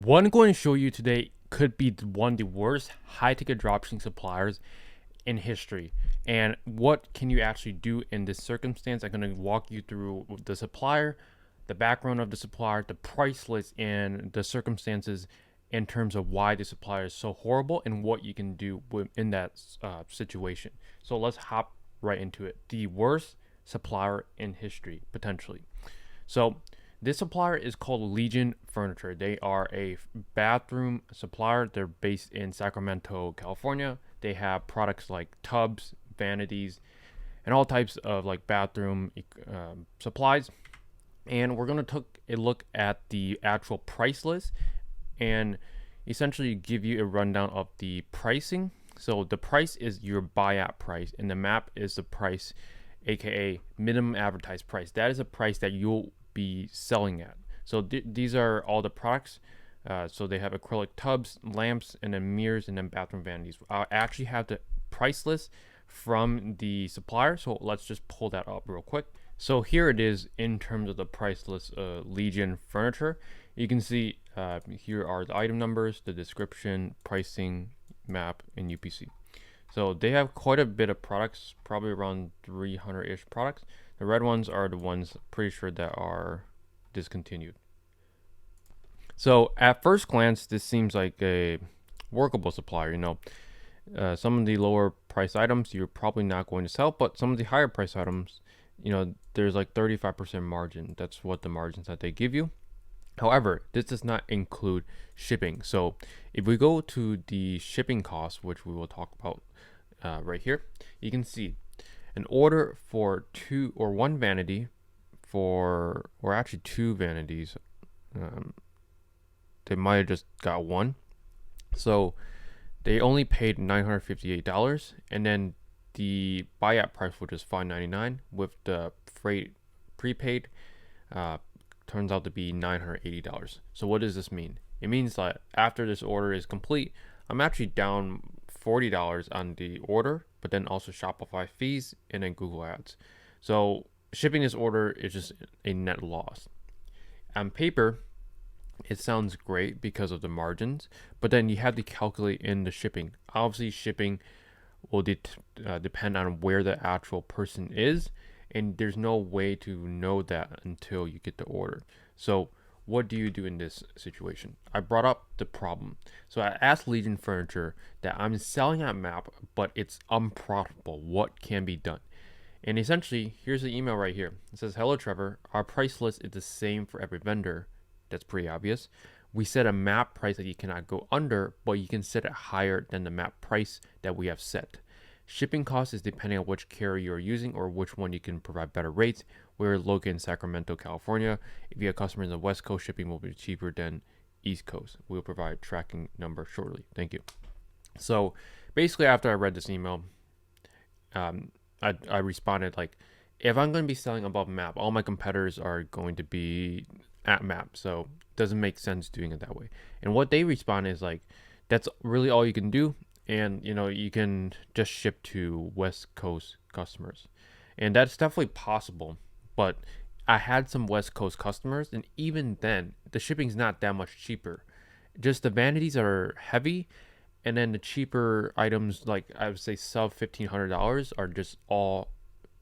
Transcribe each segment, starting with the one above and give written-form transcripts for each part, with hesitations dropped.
What I'm going to show you today could be one of the worst high-ticket dropshipping suppliers in history. And what can you actually do in this circumstance? I'm going to walk you through the supplier, the background of the supplier, the price list, and the circumstances in terms of why the supplier is so horrible and what you can do in that situation. So let's hop right into it. The worst supplier in history, potentially. So this supplier is called Legion Furniture. They are a bathroom supplier. They're based in Sacramento, California. They have products like tubs, vanities, and all types of like bathroom supplies. And we're going to take a look at the actual price list and essentially give you a rundown of the pricing. So the price is your buyout price, and the map is the price, aka minimum advertised price. That is a price that you'll be selling at. So these are all the products. So they have acrylic tubs, lamps, and then mirrors, and then bathroom vanities. I actually have the price list from the supplier, so let's just pull that up real quick. So here it is in terms of the price list, Legion Furniture. You can see here are the item numbers, the description, pricing, map, and UPC. So they have quite a bit of products, probably around 300-ish products. The red ones are the ones pretty sure that are discontinued. So at first glance, this seems like a workable supplier. Some of the lower price items you're probably not going to sell, but some of the higher price items, there's like 35% margin. That's what the margins that they give you. However, this does not include shipping. So if we go to the shipping cost, which we will talk about right here, you can see an order for one vanity or actually two vanities. They might have just got one. So they only paid $958, and then the buyout price, which is $599 with the freight prepaid, turns out to be $980. So what does this mean? It means that after this order is complete, I'm actually down $40 on the order, but then also Shopify fees and then Google Ads. So shipping this order is just a net loss. On paper, it sounds great because of the margins, but then you have to calculate in the shipping. Obviously, shipping will depend on where the actual person is, and there's no way to know that until you get the order. So what do you do in this situation? I brought up the problem. So I asked Legion Furniture that I'm selling at map, but it's unprofitable. What can be done? And essentially, here's the email right here. It says, "Hello, Trevor. Our price list is the same for every vendor." That's pretty obvious. We set a map price that you cannot go under, but you can set it higher than the map price that we have set. Shipping cost is depending on which carrier you're using or which one you can provide better rates. We're located in Sacramento, California. If you have customers in the West Coast, shipping will be cheaper than East Coast. We'll provide tracking number shortly. Thank you. So basically, after I read this email, I responded like, if I'm going to be selling above map, all my competitors are going to be at map, so it doesn't make sense doing it that way. And what they respond is like, that's really all you can do, and you can just ship to West Coast customers, and that's definitely possible. But I had some West Coast customers, and even then the shipping's not that much cheaper. Just the vanities are heavy, and then the cheaper items, like I would say sub $1,500, are just all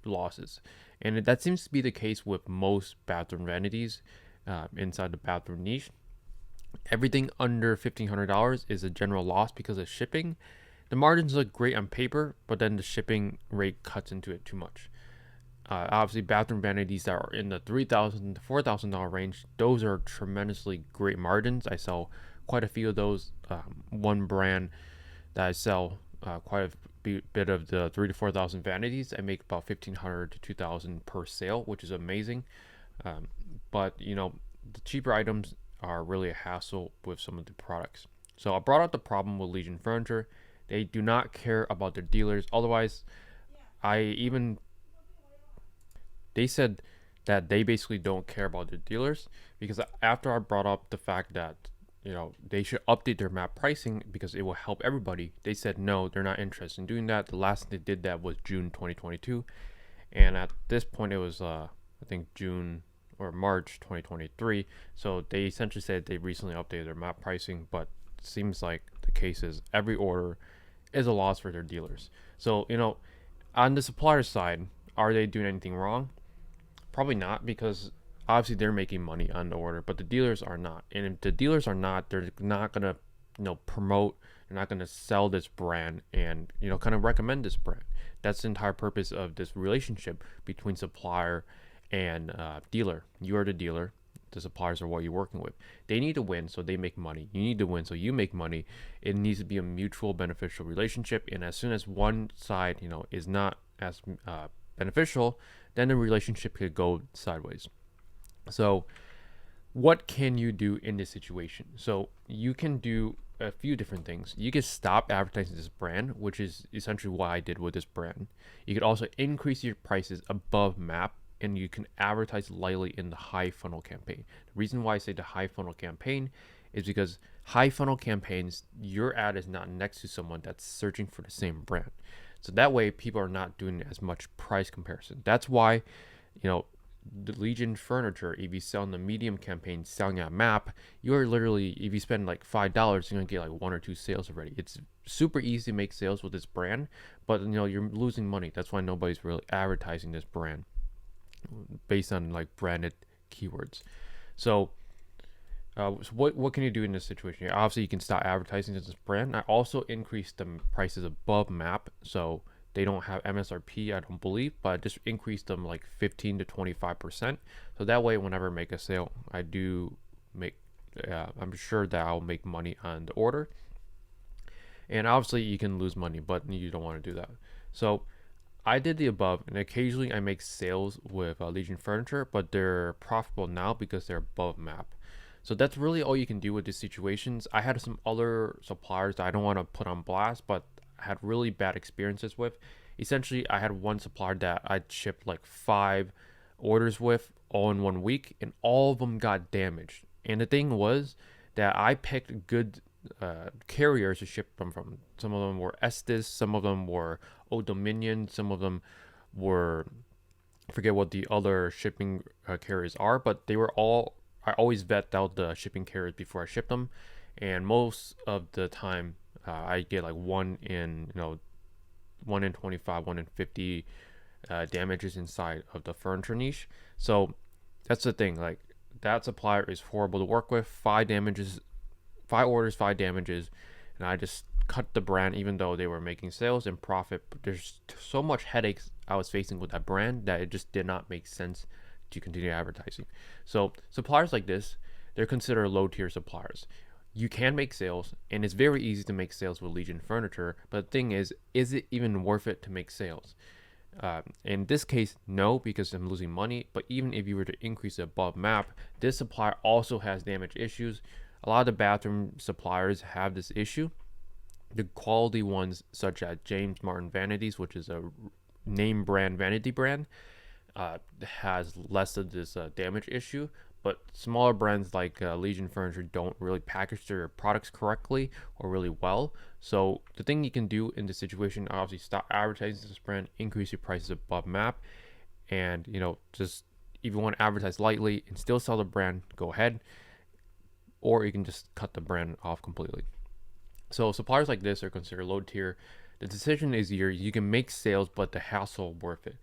losses. And that seems to be the case with most bathroom vanities inside the bathroom niche. Everything under $1,500 is a general loss because of shipping. The margins look great on paper, but then the shipping rate cuts into it too much. Obviously, bathroom vanities that are in the $3,000 to $4,000 range, those are tremendously great margins. I sell quite a few of those. One brand that I sell quite a bit of the 3,000 to 4,000 vanities. I make about $1,500 to $2,000 per sale, which is amazing. But the cheaper items are really a hassle with some of the products. So I brought up the problem with Legion Furniture. They do not care about their dealers. Otherwise, they said that they basically don't care about their dealers, because after I brought up the fact that they should update their map pricing because it will help everybody, they said no, they're not interested in doing that. The last thing they did that was June 2022, and at this point it was I think June or March 2023. So they essentially said they recently updated their map pricing, but it seems like the case is every order is a loss for their dealers. So, on the supplier side, are they doing anything wrong? Probably not, because obviously they're making money on the order, but the dealers are not. And if the dealers are not, they're not gonna, promote. They're not gonna sell this brand and kind of recommend this brand. That's the entire purpose of this relationship between supplier and dealer. You are the dealer. The suppliers are what you're working with. They need to win, so they make money. You need to win, so you make money. It needs to be a mutual beneficial relationship. And as soon as one side, is not as beneficial, then the relationship could go sideways. So, what can you do in this situation? So, you can do a few different things. You can stop advertising this brand, which is essentially what I did with this brand. You could also increase your prices above map, and you can advertise lightly in the high funnel campaign. The reason why I say the high funnel campaign is because high funnel campaigns, your ad is not next to someone that's searching for the same brand. So that way people are not doing as much price comparison. That's why, the Legion furniture, if you sell in the medium campaign selling at map, you're literally, if you spend like $5, you're gonna get like 1 or 2 sales already. It's super easy to make sales with this brand, but you're losing money. That's why nobody's really advertising this brand based on like branded keywords. So, what can you do in this situation? Obviously, you can stop advertising this brand. I also increased the prices above map, so they don't have MSRP, I don't believe, but I just increased them like 15 to 25%. So that way, whenever I make a sale, I do make. I'm sure that I'll make money on the order. And obviously, you can lose money, but you don't want to do that. So I did the above, and occasionally I make sales with Legion Furniture, but they're profitable now because they're above map. So that's really all you can do with these situations. I had some other suppliers that I don't want to put on blast, but I had really bad experiences with. Essentially, I had one supplier that I shipped like 5 orders with all in 1 week, and all of them got damaged. And the thing was that I picked good carriers to ship them from. Some of them were Estes, some of them were Old Dominion, some of them were, I forget what the other shipping carriers are, but they were all, I always vet out the shipping carriers before I ship them, and most of the time I get like 1 in 25, 1 in 50 damages inside of the furniture niche. So that's the thing, like that supplier is horrible to work with. 5 orders, 5 damages, and I just cut the brand even though they were making sales and profit. But there's so much headaches I was facing with that brand that it just did not make sense to continue advertising. So suppliers like this, they're considered low tier suppliers. You can make sales, and it's very easy to make sales with Legion Furniture, but the thing is it even worth it to make sales? In this case, no, because I'm losing money. But even if you were to increase it above map, this supplier also has damage issues. A lot of the bathroom suppliers have this issue. The quality ones, such as James Martin Vanities, which is a name brand vanity brand, has less of this damage issue. But smaller brands like Legion Furniture don't really package their products correctly or really well. So the thing you can do in this situation, obviously stop advertising this brand, increase your prices above map, and just if you want to advertise lightly and still sell the brand, go ahead. Or you can just cut the brand off completely. So suppliers like this are considered low tier. The decision is easier. You can make sales, but the hassle worth it.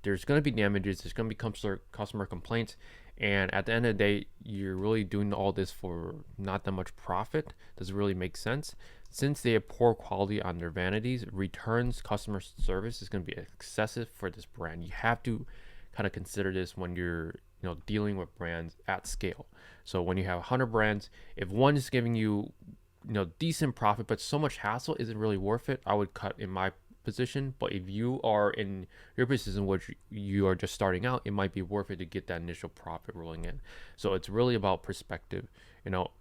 There's going to be damages. There's going to be customer complaints. And at the end of the day, you're really doing all this for not that much profit. Does it really make sense? Since they have poor quality on their vanities, returns, customer service is going to be excessive for this brand. You have to kind of consider this when you're dealing with brands at scale. So when you have 100 brands, if one is giving you decent profit but so much hassle, isn't really worth it, I would cut in my position. But if you are in your position which you are just starting out, it might be worth it to get that initial profit rolling in. So it's really about perspective.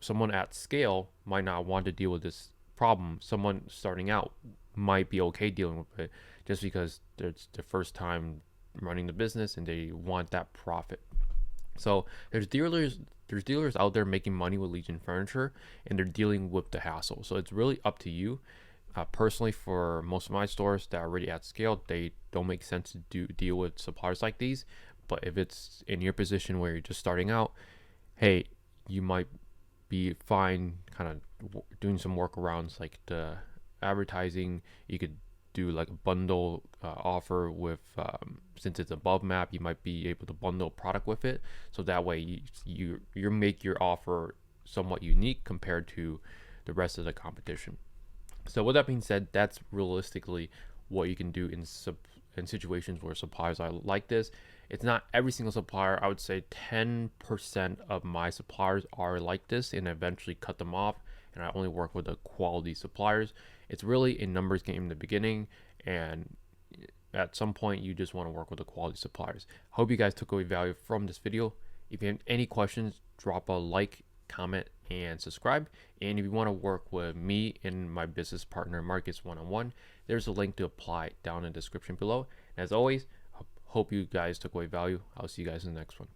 Someone at scale might not want to deal with this problem. Someone starting out might be okay dealing with it just because it's their first time running the business and they want that profit. So there's dealers out there making money with Legion Furniture, and they're dealing with the hassle. So it's really up to you. Personally, for most of my stores that are already at scale, they don't make sense to deal with suppliers like these. But if it's in your position where you're just starting out, hey, you might be fine kind of doing some workarounds like the advertising. You could do like a bundle offer with since it's above map, you might be able to bundle product with it, so that way you make your offer somewhat unique compared to the rest of the competition. So with that being said, that's realistically what you can do in situations where suppliers are like this. It's not every single supplier. I would say 10% of my suppliers are like this, and I eventually cut them off, and I only work with the quality suppliers. It's really a numbers game in the beginning, and at some point you just want to work with the quality suppliers. Hope you guys took away value from this video. If you have any questions, drop a like, comment, and subscribe. And if you want to work with me and my business partner Marcus one-on-one, there's a link to apply down in the description below. As always, hope you guys took away value. I'll see you guys in the next one.